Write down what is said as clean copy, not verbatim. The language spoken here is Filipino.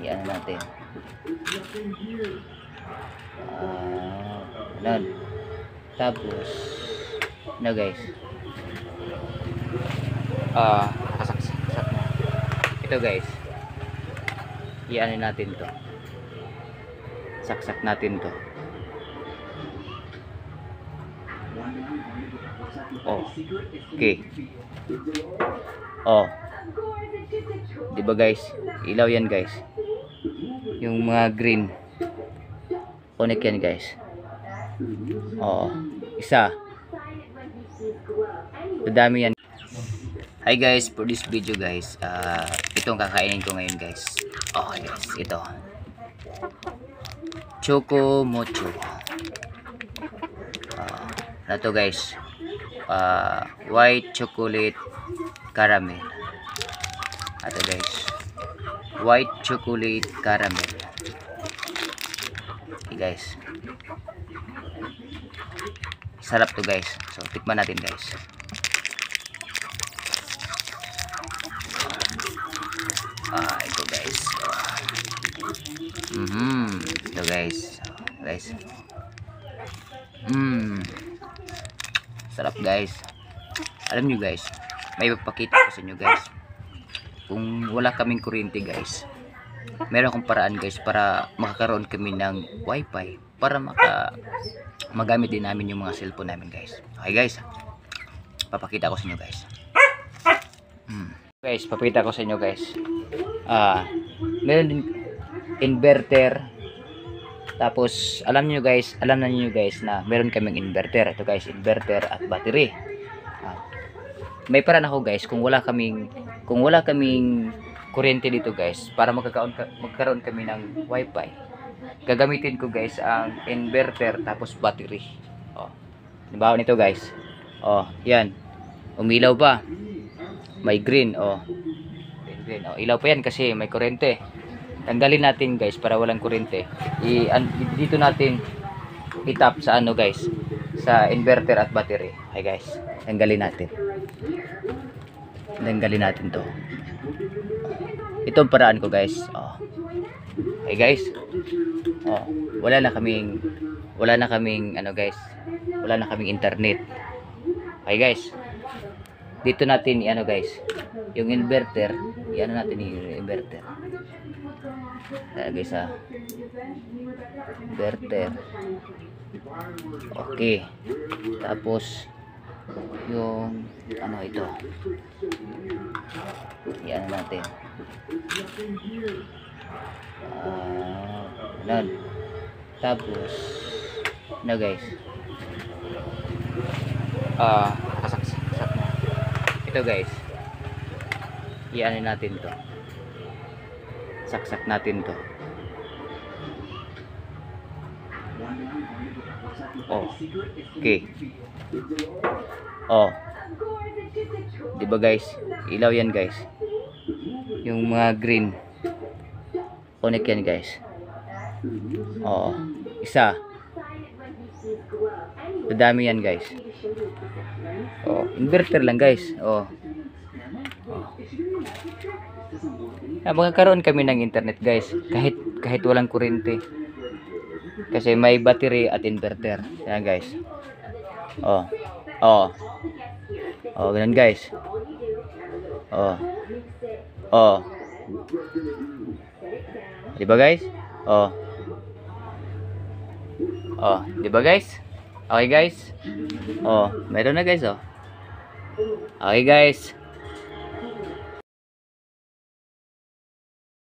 Yan natin. Ayan. Tapos na guys. Kasaksak na. Ito guys. Iyan natin to. Saksak natin to. Okay. Di ba guys? Ilaw yan guys. Yung mga green. Connect yan guys. Isa. Madami yan. Hi guys, for this video guys, itong kakainin ko ngayon guys. Guys, ito. Choco Mocho. Na to guys. White chocolate caramel. Ito guys. White chocolate caramel. Okay guys. Sarap to guys. So tikman natin guys. Ito guys. Ito guys. Sarap guys. Alam nyo guys, may ipapakita ko sa inyo guys. Kung wala kaming kuryente guys, meron akong paraan guys para makakaroon kami ng wifi para magamit din namin yung mga cellphone namin guys. Okay guys, papakita ko sa inyo guys. Guys, papakita ko sa inyo guys. Meron din inverter. Tapos alam niyo guys na meron kaming inverter. Ito guys, inverter at battery. May paraan ako guys kung wala kaming kuryente dito guys para magkaroon kami ng wifi. Gagamitin ko guys ang inverter tapos battery. Halimbawa nito guys. Yan. Umilaw pa. May green. Green. Ilaw pa yan kasi may kuryente. Tanggalin natin guys para walang kuryente. Dito natin itap sa guys, sa inverter at battery. Hay guys, tanggalin natin to. Ito ang paraan ko guys. Hey guys. Wala na kaming guys. Wala na kaming internet. Hey guys. Dito natin guys, yung inverter, natin yung inverter. Guys inverter. Okay. Tapos yung ito. Yan natin. Tapos guys. Kasaksak na. Ito guys. Iyan natin to. Saksak natin to. Okay. Di ba guys? Ilaw yan guys. Yung mga green. Connect yan guys. Isa. Madami yan guys. Inverter lang guys. Magkakaroon kami ng internet guys kahit walang kuryente kasi may battery at inverter. Yan guys. Ganun guys. Diba guys? Diba guys? Okay guys. Meron na guys. Okay guys.